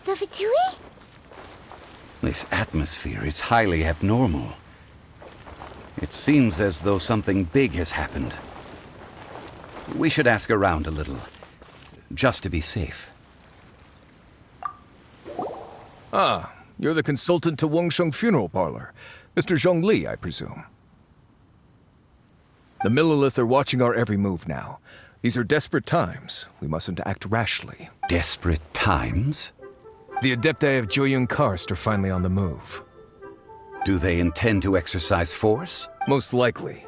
The Fatui? This atmosphere is highly abnormal. It seems as though something big has happened. We should ask around a little, just to be safe. Ah, you're the consultant to Wangsheng Funeral Parlor. Mr. Zhongli, I presume. The Millilith are watching our every move now. These are desperate times. We mustn't act rashly. Desperate times? The Adepti of Joyun Karst are finally on the move. Do they intend to exercise force? Most likely.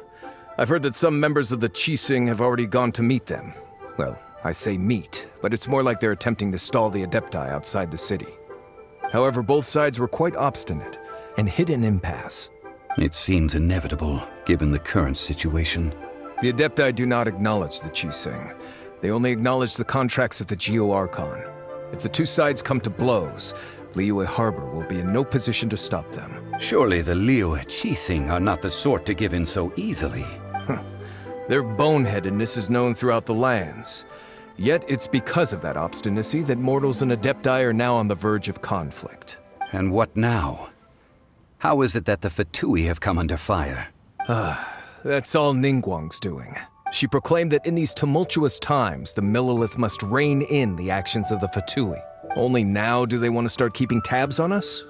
I've heard that some members of the Qixing have already gone to meet them. Well, I say meet, but it's more like they're attempting to stall the Adepti outside the city. However, both sides were quite obstinate and hit an impasse. It seems inevitable, given the current situation. The Adepti do not acknowledge the Qixing. They only acknowledge the contracts of the Geo Archon. If the two sides come to blows, Liyue Harbor will be in no position to stop them. Surely the Liyue Qixing are not the sort to give in so easily. Their boneheadedness is known throughout the lands. Yet it's because of that obstinacy that mortals and Adepti are now on the verge of conflict. And what now? How is it that the Fatui have come under fire? That's all Ningguang's doing. She proclaimed that in these tumultuous times, the Millilith must rein in the actions of the Fatui. Only now do they want to start keeping tabs on us?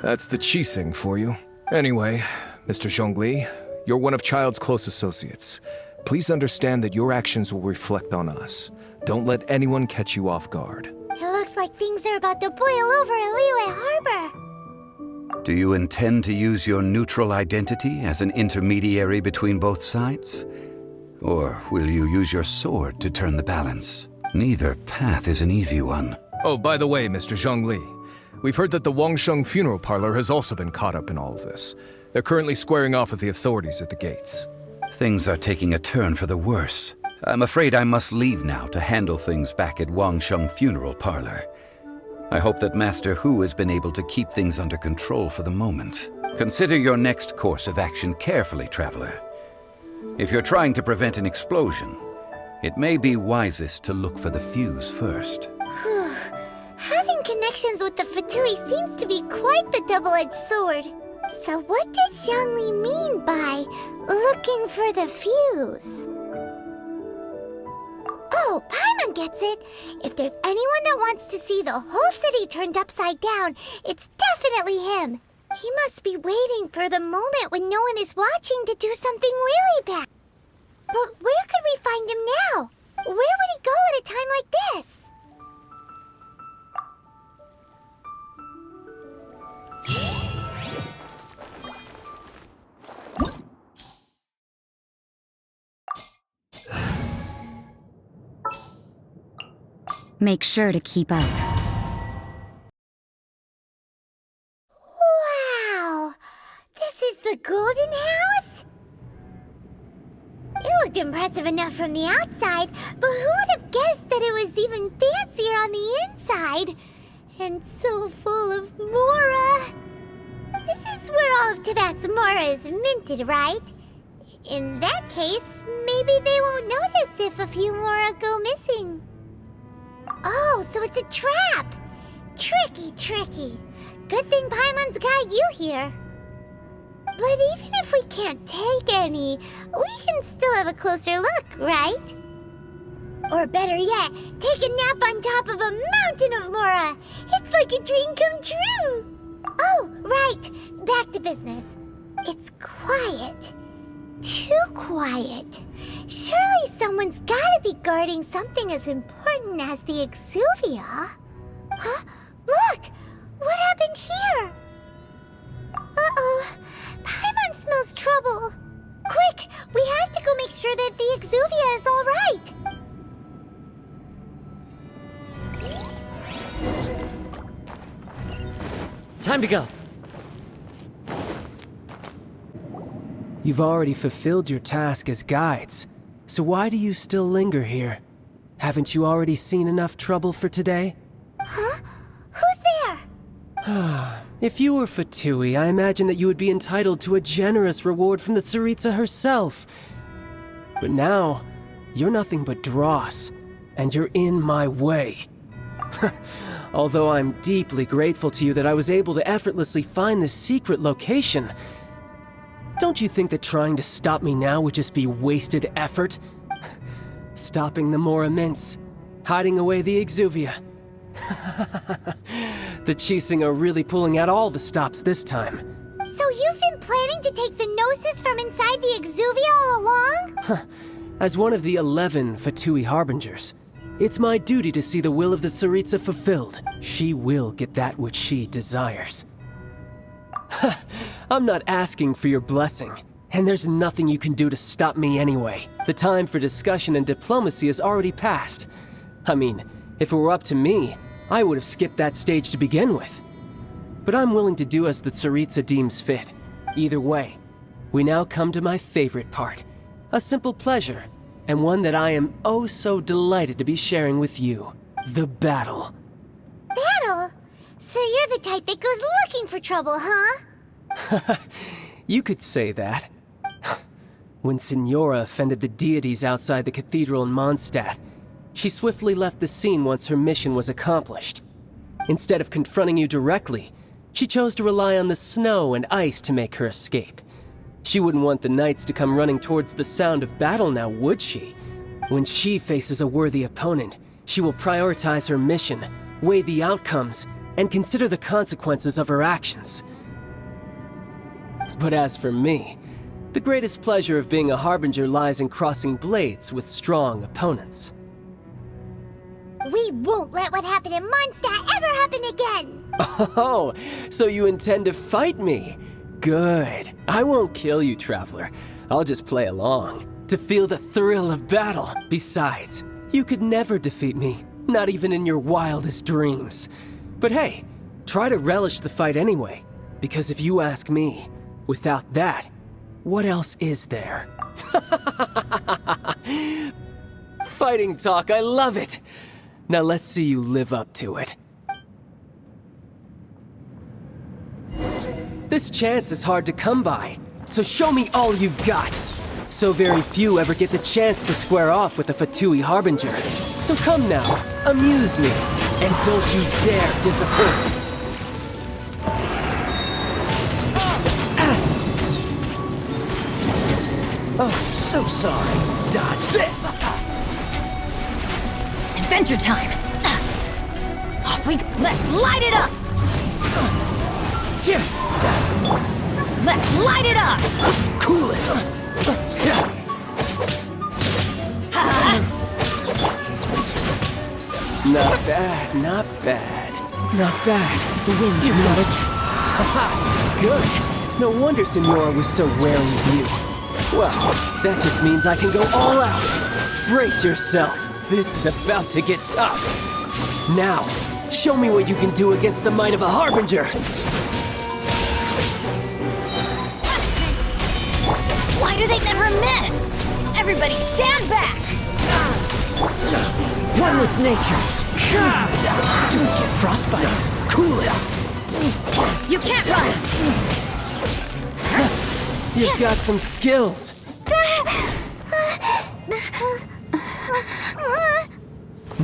That's the Qixing for you. Anyway, Mr. Zhongli, you're one of Childe's close associates. Please understand that your actions will reflect on us. Don't let anyone catch you off guard. It looks like things are about to boil over in Liyue Harbor. Do you intend to use your neutral identity as an intermediary between both sides? Or will you use your sword to turn the balance? Neither path is an easy one. Oh, by the way, Mr. Zhongli, we've heard that the Wangsheng Funeral Parlor has also been caught up in all of this. They're currently squaring off with the authorities at the gates. Things are taking a turn for the worse. I'm afraid I must leave now to handle things back at Wangsheng Funeral Parlor. I hope that Master Hu has been able to keep things under control for the moment. Consider your next course of action carefully, Traveler. If you're trying to prevent an explosion, it may be wisest to look for the fuse first. Having connections with the Fatui seems to be quite the double-edged sword. So what does Zhongli mean by looking for the fuse? Oh, Paimon gets it. If there's anyone that wants to see the whole city turned upside down, it's definitely him. He must be waiting for the moment when no one is watching to do something really bad. But where could we find him now? Where would he go at a time like this? Make sure to keep up. Wow! This is the Golden House? It looked impressive enough from the outside, but who would have guessed that it was even fancier on the inside? And so full of Mora. This is where all of Tibet's Mora is minted, right? In that case, maybe they won't notice if a few Mora go missing. Oh, so it's a trap! Tricky, tricky. Good thing Paimon's got you here. But even if we can't take any, we can still have a closer look, right? Or better yet, take a nap on top of a mountain of Mora. It's like a dream come true. Oh, right. Back to business. It's quiet. Too quiet. Surely someone's gotta be guarding something as important as the Exuvia. Huh? Look! What happened here? Uh-oh. Paimon smells trouble. Quick! We have to go make sure that the Exuvia is all right. Time to go. You've already fulfilled your task as guides, so why do you still linger here? Haven't you already seen enough trouble for today? Huh? Who's there? If you were Fatui, I imagine that you would be entitled to a generous reward from the Tsaritsa herself. But now, you're nothing but dross, and you're in my way. Although I'm deeply grateful to you that I was able to effortlessly find this secret location, don't you think that trying to stop me now would just be wasted effort? Stopping the Mora Mints, hiding away the Exuvia. The Chising are really pulling out all the stops this time. So you've been planning to take the Gnosis from inside the Exuvia all along? As one of the 11 Fatui Harbingers, it's my duty to see the will of the Tsaritsa fulfilled. She will get that which she desires. I'm not asking for your blessing, and there's nothing you can do to stop me anyway. The time for discussion and diplomacy has already passed. I mean, if it were up to me, I would have skipped that stage to begin with. But I'm willing to do as the Tsaritsa deems fit. Either way, we now come to my favorite part. A simple pleasure, and one that I am oh so delighted to be sharing with you. The battle. Battle? So you're the type that goes looking for trouble, huh? You could say that. When Signora offended the deities outside the cathedral in Mondstadt, she swiftly left the scene once her mission was accomplished. Instead of confronting you directly, she chose to rely on the snow and ice to make her escape. She wouldn't want the knights to come running towards the sound of battle now, would she? When she faces a worthy opponent, she will prioritize her mission, weigh the outcomes, and consider the consequences of her actions. But as for me, the greatest pleasure of being a Harbinger lies in crossing blades with strong opponents. We won't let what happened in Mondstadt ever happen again! Oh, so you intend to fight me? Good. I won't kill you, Traveler. I'll just play along, to feel the thrill of battle. Besides, you could never defeat me, not even in your wildest dreams. But hey, try to relish the fight anyway, because if you ask me, without that, what else is there? Fighting talk, I love it! Now let's see you live up to it. This chance is hard to come by, so show me all you've got. So very few ever get the chance to square off with a Fatui Harbinger. So come now, amuse me, and don't you dare disappoint. Oh, so sorry. Dodge this! Adventure time! Off we go! Let's light it up! Let's light it up! Cool it! Not bad, not bad. Not bad. The wind You you must... Haha, good. No wonder Signora was so wary of you. Well, that just means I can go all out. Brace yourself. This is about to get tough. Now, show me what you can do against the might of a Harbinger. Why do they never miss? Everybody stand back! One with nature. Don't get frostbite. Cool it. You can't run! You've got some skills.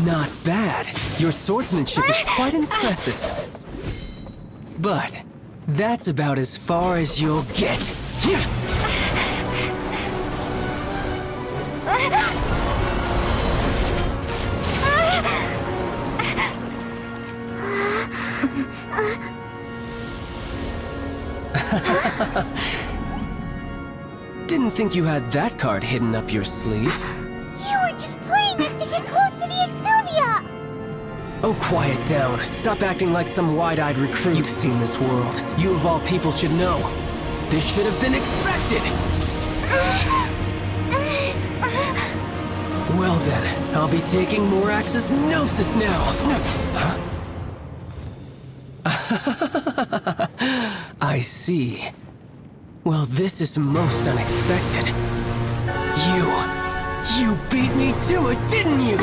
Not bad. Your swordsmanship is quite impressive. But that's about as far as you'll get. Didn't think you had that card hidden up your sleeve. You were just playing us to get close to the Exuvia! Oh, quiet down. Stop acting like some wide-eyed recruit. You've seen this world. You of all people should know. This should have been expected! Well then, I'll be taking Morax's Gnosis now! Huh? I see. Well, this is most unexpected. You beat me to it, didn't you?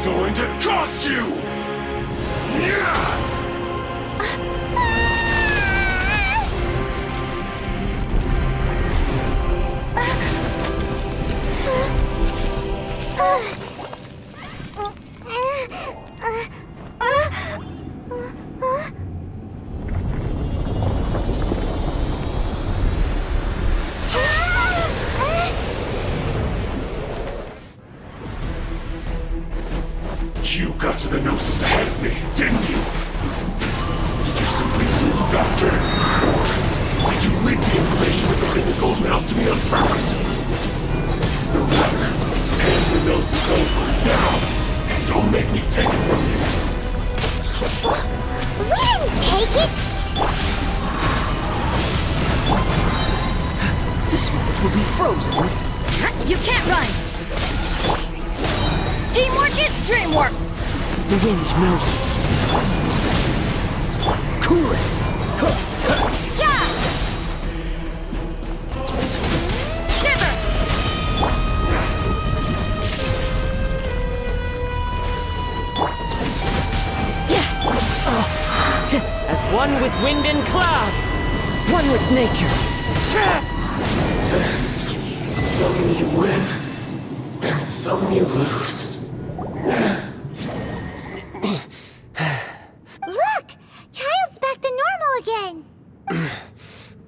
going to cost you! Yeah! You got to the Gnosis ahead of me, didn't you? Did you simply move faster? Or did you leak the information regarding the Golden House to me on purpose? No matter. Hand the Gnosis over now. And don't make me take it from you. We didn't take it! This moment will be frozen. You can't run! Teamwork is dreamwork! The wind knows it. Cool it! Yeah! Shiver! As one with wind and cloud! One with nature. Some you win, and some you lose. Look! Childe's back to normal again!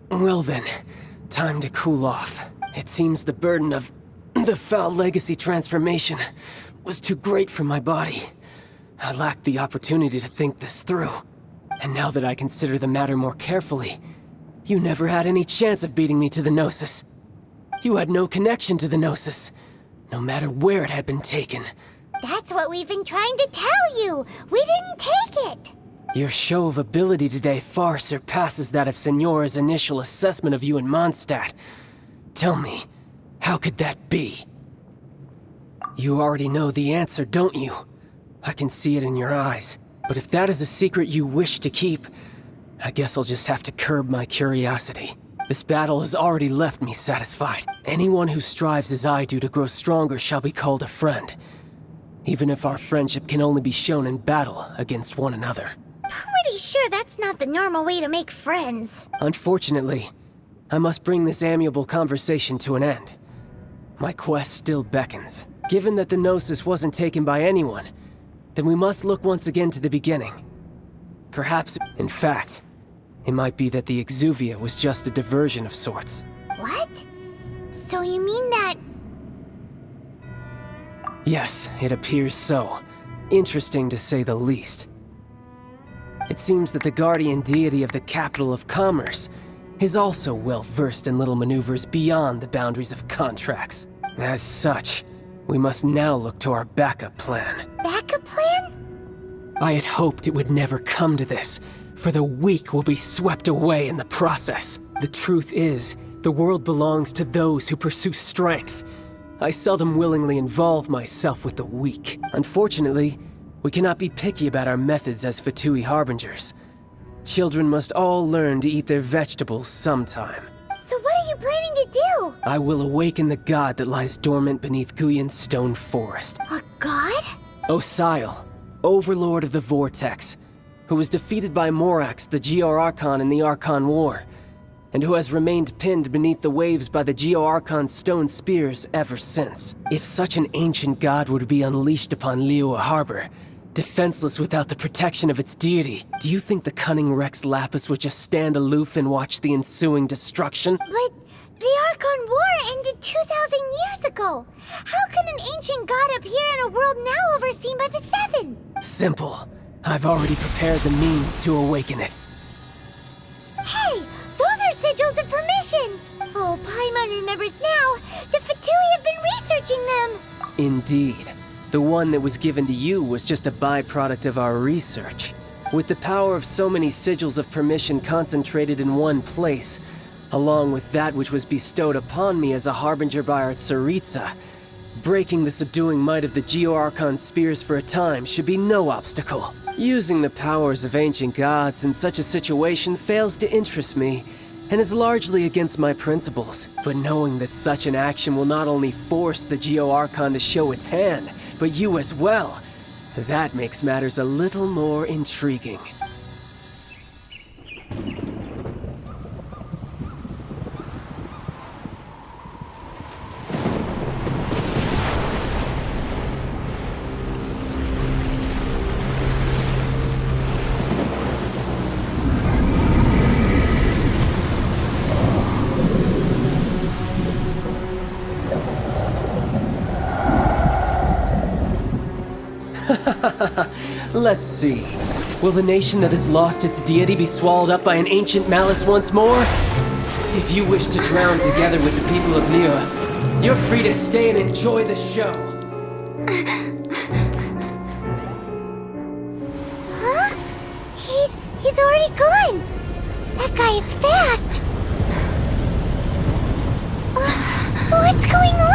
Well then, time to cool off. It seems the burden of the foul legacy transformation was too great for my body. I lacked the opportunity to think this through. And now that I consider the matter more carefully, you never had any chance of beating me to the Gnosis. You had no connection to the Gnosis, no matter where it had been taken. That's what we've been trying to tell you! We didn't take it! Your show of ability today far surpasses that of Signora's initial assessment of you in Mondstadt. Tell me, how could that be? You already know the answer, don't you? I can see it in your eyes. But if that is a secret you wish to keep, I guess I'll just have to curb my curiosity. This battle has already left me satisfied. Anyone who strives as I do to grow stronger shall be called a friend. Even if our friendship can only be shown in battle against one another. Pretty sure that's not the normal way to make friends. Unfortunately, I must bring this amiable conversation to an end. My quest still beckons. Given that the Gnosis wasn't taken by anyone, then we must look once again to the beginning. Perhaps, in fact, it might be that the Exuvia was just a diversion of sorts. What? So you mean that... Yes, it appears so. Interesting to say the least. It seems that the guardian deity of the capital of commerce is also well versed in little maneuvers beyond the boundaries of contracts. As such, we must now look to our backup plan. backup plan? I had hoped it would never come to this, for the weak will be swept away in the process. The truth is, the world belongs to those who pursue strength. I seldom willingly involve myself with the weak. Unfortunately, we cannot be picky about our methods as Fatui Harbingers. Children must all learn to eat their vegetables sometime. So what are you planning to do? I will awaken the god that lies dormant beneath Guyan's stone forest. A god? Osial, overlord of the Vortex, who was defeated by Morax, the Geo-Archon in the Archon War, and who has remained pinned beneath the waves by the Geo-Archon's stone spears ever since. If such an ancient god were to be unleashed upon Liyue Harbor, defenseless without the protection of its deity, do you think the cunning Rex Lapis would just stand aloof and watch the ensuing destruction? But the Archon War ended 2,000 years ago. How can an ancient god appear in a world now overseen by the Seven? Simple. I've already prepared the means to awaken it. Hey, those are sigils of permission. Oh, Paimon remembers now. The Fatui have been researching them. Indeed. The one that was given to you was just a byproduct of our research. With the power of so many sigils of permission concentrated in one place, along with that which was bestowed upon me as a harbinger by our Tsaritsa, breaking the subduing might of the Geo-Archon spears for a time should be no obstacle. Using the powers of ancient gods in such a situation fails to interest me, and is largely against my principles. But knowing that such an action will not only force the Geo-Archon to show its hand, but you as well, That makes matters a little more intriguing. Let's see. Will the nation that has lost its deity be swallowed up by an ancient malice once more? If you wish to drown together with the people of Liyue, you're free to stay and enjoy the show. Huh? He's already gone! That guy is fast! What's going on?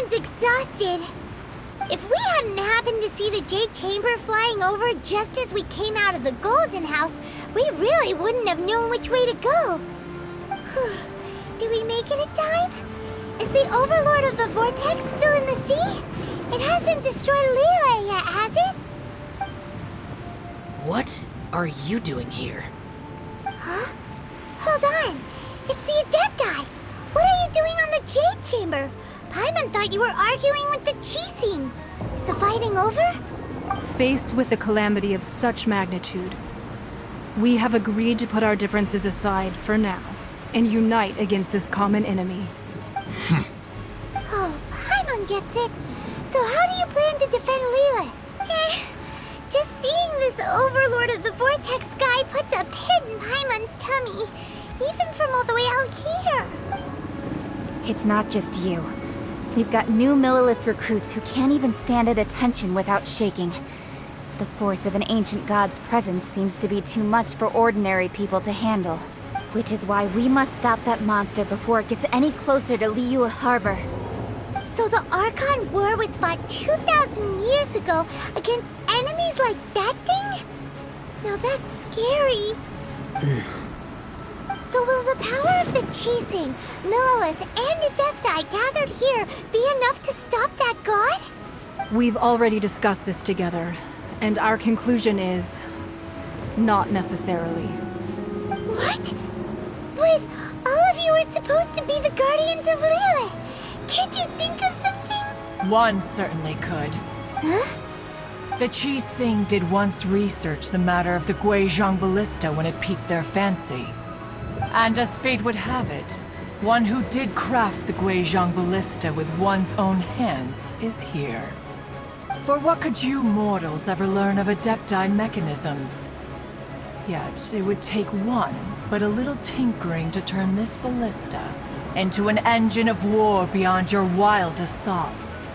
Exhausted. If we hadn't happened to see the Jade Chamber flying over just as we came out of the Golden House, we really wouldn't have known which way to go. Did we make it in time? Is the Overlord of the Vortex still in the sea? It hasn't destroyed Liyue yet, has it? What are you doing here? Huh? Hold on. It's the Adepti. What are you doing on the Jade Chamber? Paimon thought you were arguing with the Chising. Is the fighting over? Faced with a calamity of such magnitude, we have agreed to put our differences aside for now and unite against this common enemy. Oh, Paimon gets it. So how do you plan to defend Liyue? Just seeing this Overlord of the Vortex guy puts a pit in Paimon's tummy, even from all the way out here. It's not just you. We've got new Millilith recruits who can't even stand at attention without shaking. The force of an ancient god's presence seems to be too much for ordinary people to handle. Which is why we must stop that monster before it gets any closer to Liyue Harbor. So the Archon War was fought 2,000 years ago against enemies like that thing? Now that's scary. So will the power of the Chising, Millilith, and Adepti gathered here be enough to stop that god? We've already discussed this together, and our conclusion is... not necessarily. What? But all of you are supposed to be the guardians of Liyue. Can't you think of something? One certainly could. Huh? The Chising did once research the matter of the Guizhong Ballista when it piqued their fancy. And as fate would have it, one who did craft the Guizhong Ballista with one's own hands is here. For what could you mortals ever learn of Adepti mechanisms? Yet, it would take one, but a little tinkering to turn this ballista into an engine of war beyond your wildest thoughts.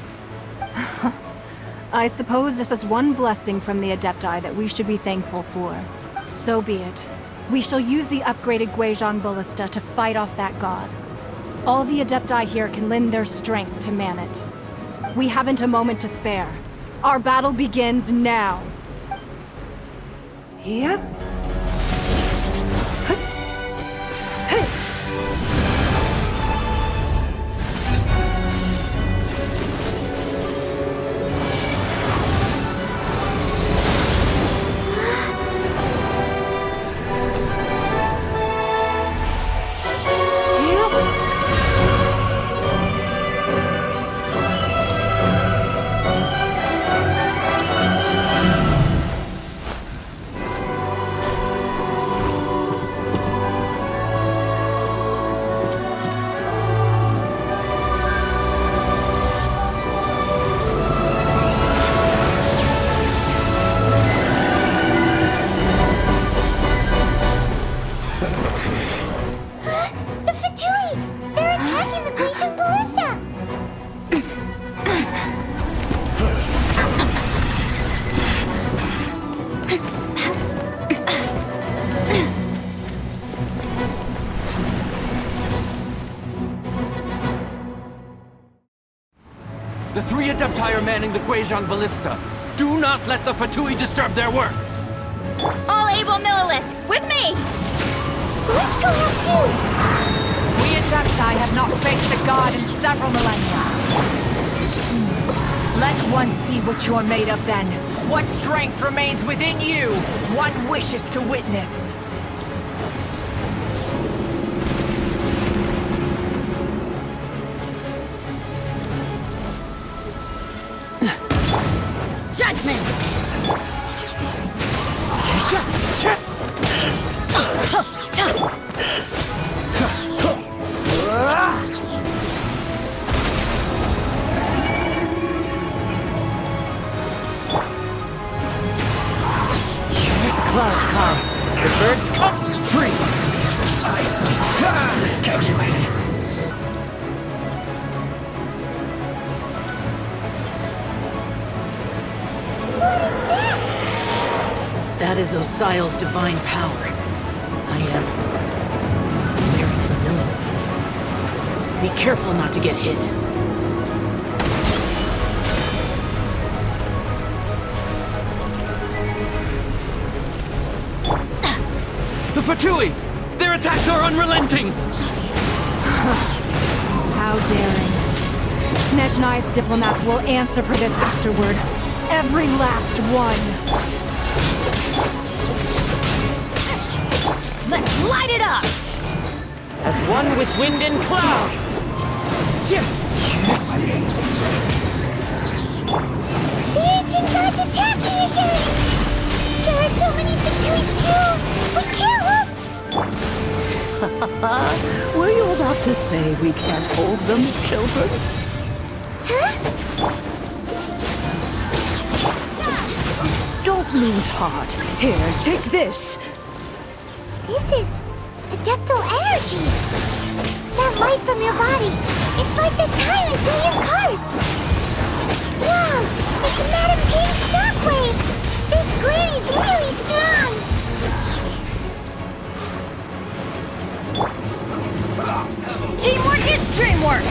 I suppose this is one blessing from the Adepti that we should be thankful for. So be it. We shall use the upgraded Guizhong Ballista to fight off that god. All the Adepti here can lend their strength to man it. We haven't a moment to spare. Our battle begins now. Yep. Adepti are manning the Guizhong Ballista. Do not let the Fatui disturb their work! All able Millilith, with me! Let's go help too! We Adepti have not faced a god in several millennia. Let one see what you're made of then. What strength remains within you? One wishes to witness. Judgment! Clouds high. The birds come. Freeze! Miscalculated. That is Osial's divine power. I am very familiar with it. Be careful not to get hit. The Fatui! Their attacks are unrelenting! How daring. Snezhnai's diplomats will answer for this afterward. Every last one. Let's light it up! As one with wind and cloud! The ancient god's attacking again! There are so many Fatui too! We can't look! Were you about to say we can't hold them, children? Huh? Don't lose heart. Here, take this. This is adeptal energy! That light from your body, it's like the time in Julian Cars! Wow! It's Madame Ping's shockwave! This granny's really strong! Teamwork is dreamwork!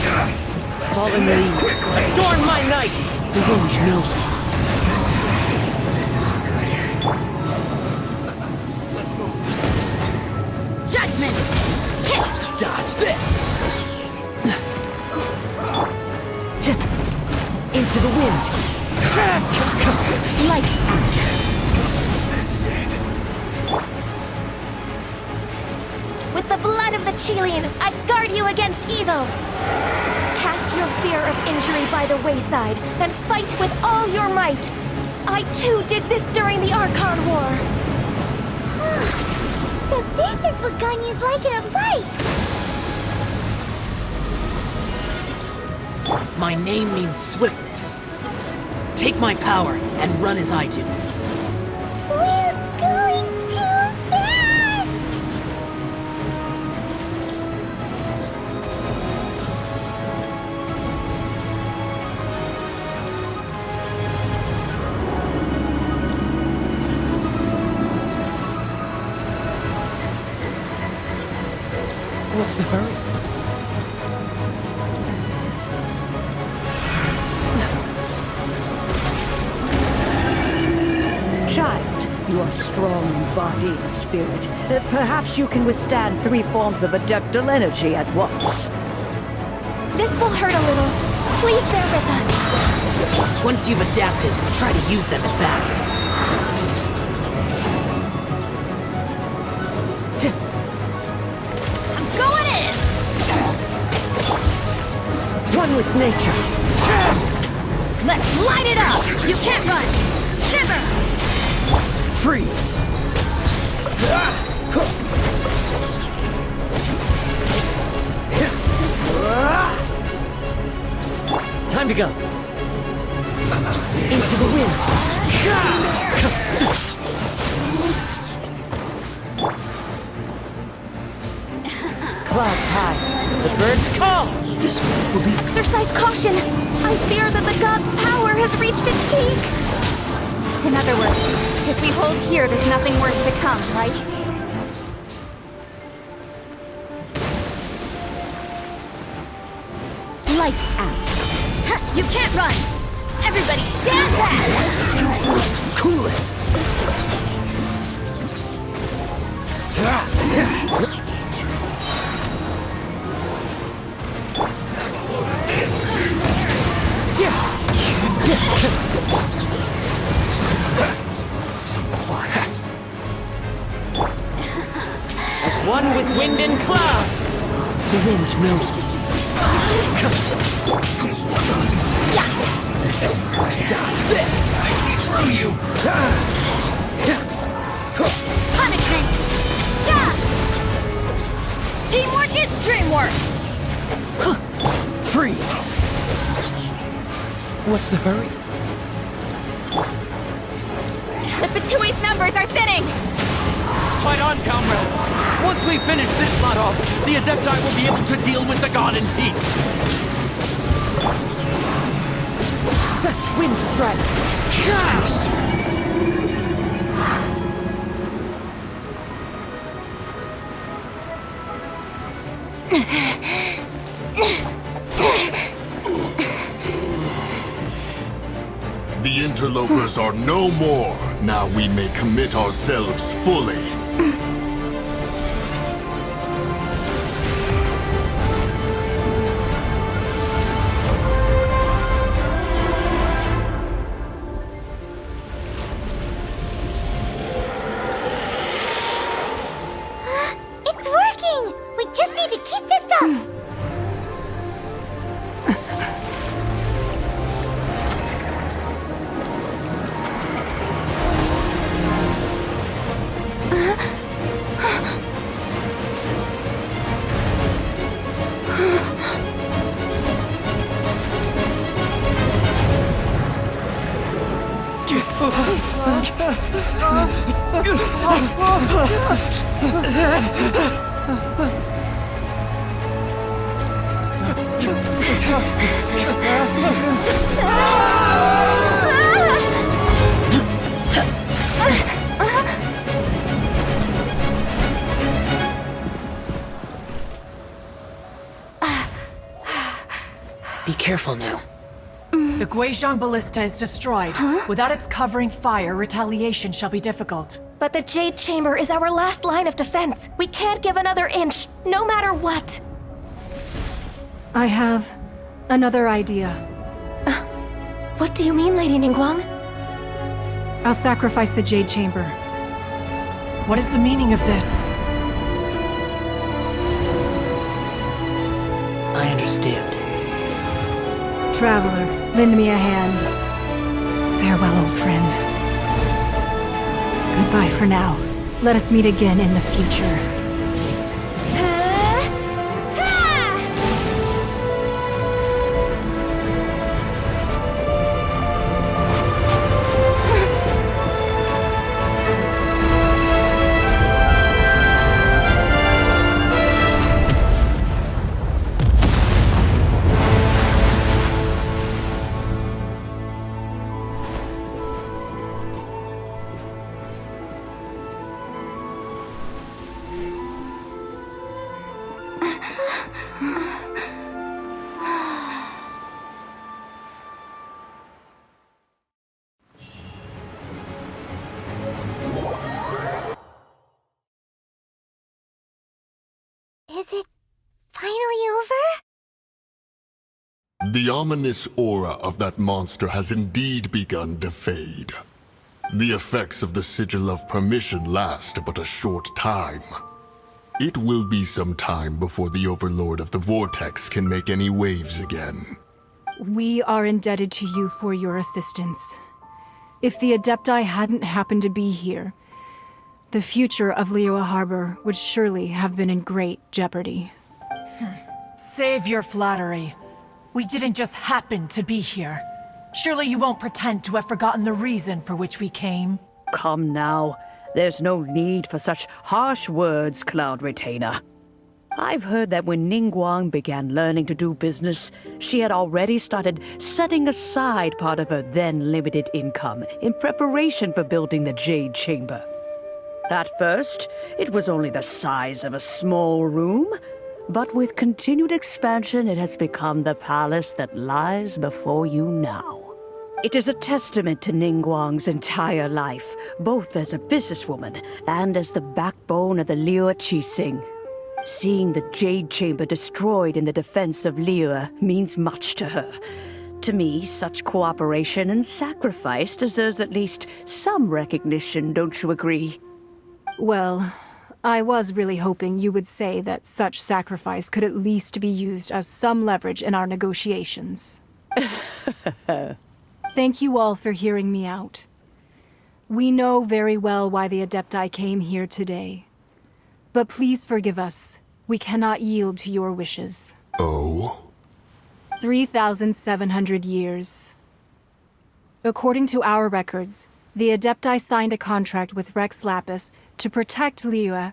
Fallen leaves, adorn my night! The wind knows me. This isn't good. Judgment! Dodge this! Into the wind! Lights out! This is it. With the blood of the Chilean, I guard you against evil! Cast your fear of injury by the wayside, and fight with all your might! I too did this during the Archon War! So this is what Ganyu's like in a fight! My name means swiftness. Take my power and run as I do. We're going too fast! What's the hurry? Child, you are strong in body and spirit. Perhaps you can withstand 3 forms of adeptal energy at once. This will hurt a little. Please bear with us. Once you've adapted, try to use them in battle. I'm going in! One with nature. Let's light it up! You can't run! Shiver! Freeze! Time to go. Into the wind. Clouds high. The birds call. This will be... Exercise caution. I fear that the god's power has reached its peak. In other words, if we hold here, there's nothing worse to come, right? Lights out. You can't run! Everybody stand back! Cool it! As one with wind and cloud! The wind knows me. Dodge this! I see through you! Punishment! Yeah! Teamwork is dreamwork! Freeze! What's the hurry? The Fatui's numbers are thinning! Fight on, comrades! Once we finish this lot off, the Adepti will be able to deal with the god in peace! Wind strike! The interlopers are no more. Now we may commit ourselves fully. It's working! We just need to keep this up! Be careful now. The Guizhong Ballista is destroyed. Without its covering fire, retaliation shall be difficult. But the Jade Chamber is our last line of defense. We can't give another inch, no matter what. I have another idea. What do you mean, Lady Ningguang? I'll sacrifice the Jade Chamber. What is the meaning of this? I understand. Traveler, lend me a hand. Farewell, old friend. Goodbye for now. Let us meet again in the future. Is it finally over? The ominous aura of that monster has indeed begun to fade. The effects of the Sigil of Permission last but a short time. It will be some time before the Overlord of the Vortex can make any waves again. We are indebted to you for your assistance. If the Adepti hadn't happened to be here, the future of Liyue Harbor would surely have been in great jeopardy. Save your flattery. We didn't just happen to be here. Surely you won't pretend to have forgotten the reason for which we came. Come now. There's no need for such harsh words, Cloud Retainer. I've heard that when Ningguang began learning to do business, she had already started setting aside part of her then limited income in preparation for building the Jade Chamber. At first, it was only the size of a small room, but with continued expansion, it has become the palace that lies before you now. It is a testament to Ningguang's entire life, both as a businesswoman and as the backbone of the Liyue Qixing. Seeing the Jade Chamber destroyed in the defense of Liyue means much to her. To me, such cooperation and sacrifice deserves at least some recognition, don't you agree? Well, I was really hoping you would say that such sacrifice could at least be used as some leverage in our negotiations. Thank you all for hearing me out. We know very well why the Adepti came here today. But please forgive us. We cannot yield to your wishes. Oh? 3,700 years. According to our records, the Adepti signed a contract with Rex Lapis to protect Liyue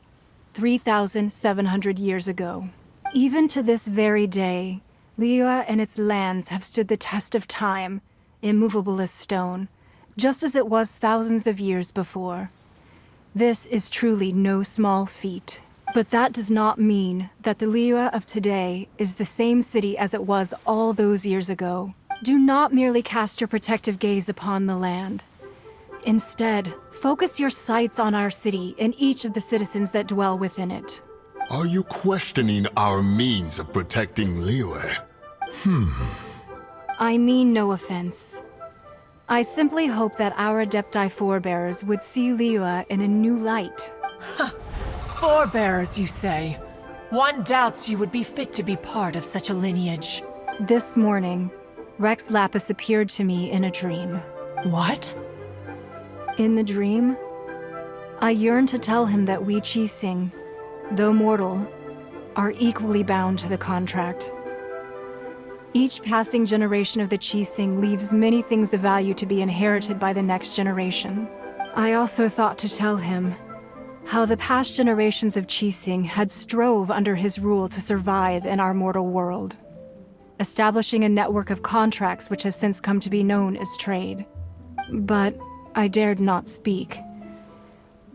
3,700 years ago. Even to this very day, Liyue and its lands have stood the test of time, immovable as stone, just as it was thousands of years before. This is truly no small feat. But that does not mean that the Liyue of today is the same city as it was all those years ago. Do not merely cast your protective gaze upon the land. Instead, focus your sights on our city and each of the citizens that dwell within it. Are you questioning our means of protecting Liyue? I mean no offense. I simply hope that our Adepti forebears would see Liyue in a new light. Forebears, you say? One doubts you would be fit to be part of such a lineage. This morning, Rex Lapis appeared to me in a dream. What? In the dream, I yearned to tell him that we Qixing, though mortal, are equally bound to the contract. Each passing generation of the Qixing leaves many things of value to be inherited by the next generation. I also thought to tell him how the past generations of Qixing had strove under his rule to survive in our mortal world, establishing a network of contracts which has since come to be known as trade. But I dared not speak.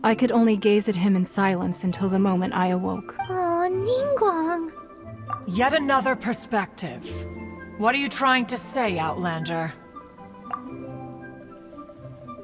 I could only gaze at him in silence until the moment I awoke. Oh, Ningguang. Yet another perspective. What are you trying to say, Outlander?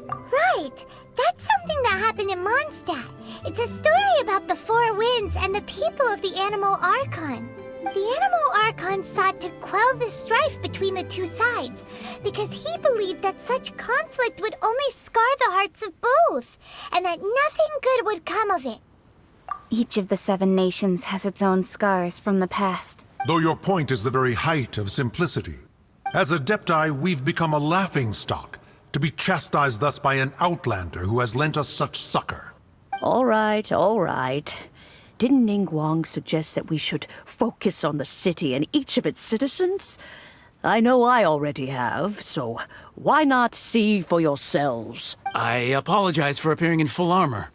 Right! That's something that happened in Mondstadt. It's a story about the Four Winds and the people of the Animal Archon. The Animal Archon sought to quell the strife between the two sides, because he believed that such conflict would only scar the hearts of both, and that nothing good would come of it. Each of the 7 nations has its own scars from the past. Though your point is the very height of simplicity. As Adepti, we've become a laughingstock, to be chastised thus by an outlander who has lent us such succor. All right, all right. Didn't Ningguang suggest that we should focus on the city and each of its citizens? I know I already have, so why not see for yourselves? I apologize for appearing in full armor.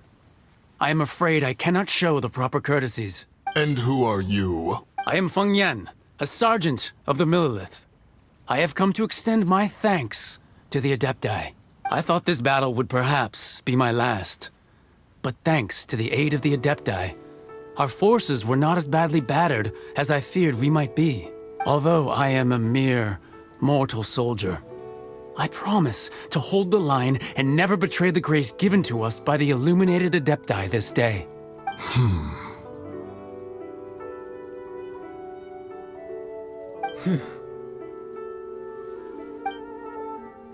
I am afraid I cannot show the proper courtesies. And who are you? I am Feng Yan, a sergeant of the Millelith. I have come to extend my thanks to the Adepti. I thought this battle would perhaps be my last. But thanks to the aid of the Adepti, our forces were not as badly battered as I feared we might be. Although I am a mere mortal soldier, I promise to hold the line and never betray the grace given to us by the illuminated Adepti this day.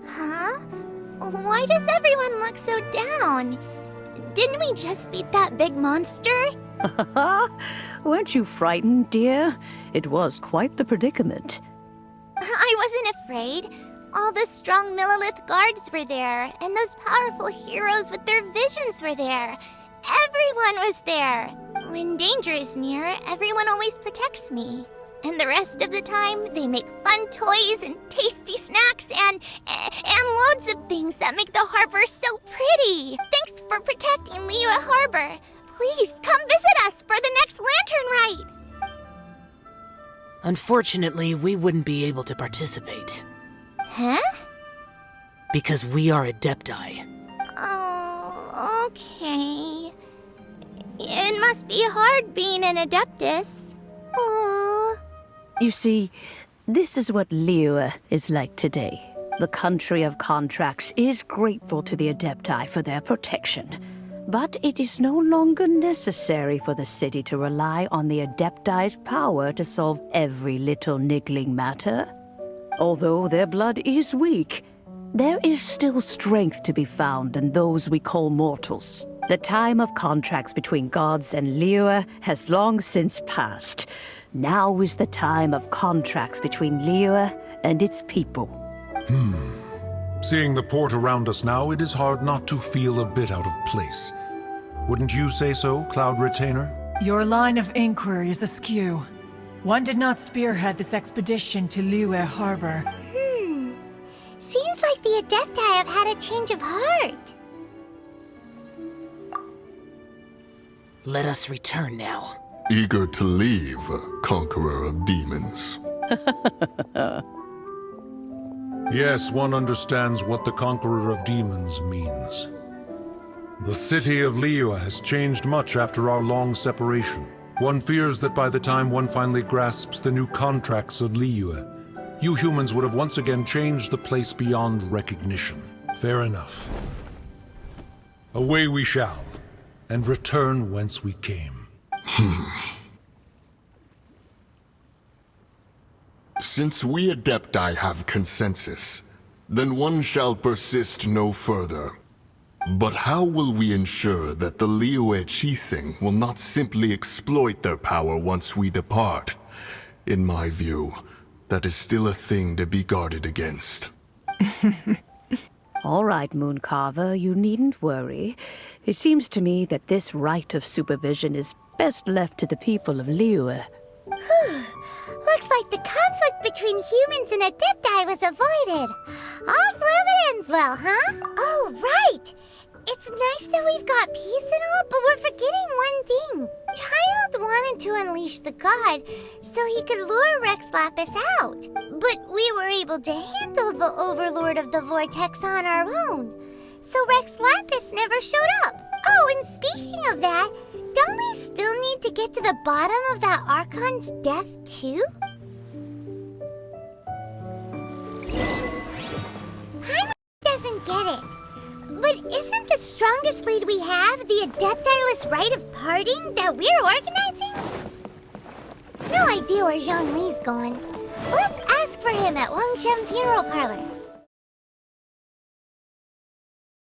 Huh? Why does everyone look so down? Didn't we just beat that big monster? Weren't you frightened, dear? It was quite the predicament. I wasn't afraid. All the strong Millelith guards were there, and those powerful heroes with their visions were there. Everyone was there. When danger is near, everyone always protects me. And the rest of the time, they make fun toys and tasty snacks and loads of things that make the harbor so pretty. Thanks for protecting Liyue Harbor. Please come visit us for the next lantern rite. Unfortunately, we wouldn't be able to participate. Huh? Because we are Adepti. Oh, okay. It must be hard being an Adeptus. Aww. You see, this is what Liyue is like today. The country of contracts is grateful to the Adepti for their protection. But it is no longer necessary for the city to rely on the Adepti's power to solve every little niggling matter. Although their blood is weak, there is still strength to be found in those we call mortals. The time of contracts between gods and Liyue has long since passed. Now is the time of contracts between Liyue and its people. Seeing the port around us now, it is hard not to feel a bit out of place. Wouldn't you say so, Cloud Retainer? Your line of inquiry is askew. One did not spearhead this expedition to Liyue Harbor. Seems like the Adepti have had a change of heart. Let us return now. Eager to leave, Conqueror of Demons. Yes, one understands what the Conqueror of Demons means. The city of Liyue has changed much after our long separation. One fears that by the time one finally grasps the new contracts of Liyue, you humans would have once again changed the place beyond recognition. Fair enough. Away we shall, and return whence we came. Since we Adepti have consensus, then one shall persist no further. But how will we ensure that the Liyue Qixing will not simply exploit their power once we depart? In my view, that is still a thing to be guarded against. All right, Mooncarver, you needn't worry. It seems to me that this right of supervision is best left to the people of Liyue. Looks like the conflict between humans and Adepti was avoided. All's well that ends well, huh? Oh, right! It's nice that we've got peace and all, but we're forgetting one thing. Childe wanted to unleash the god so he could lure Rex Lapis out. But we were able to handle the Overlord of the Vortex on our own. So Rex Lapis never showed up. Oh, and speaking of that, don't we still need to get to the bottom of that Archon's death, too? Paimon doesn't get it. But isn't the strongest lead we have the Adepti-less rite of parting that we're organizing? No idea where Zhang Li's gone. Let's ask for him at Wangshan Funeral Parlor.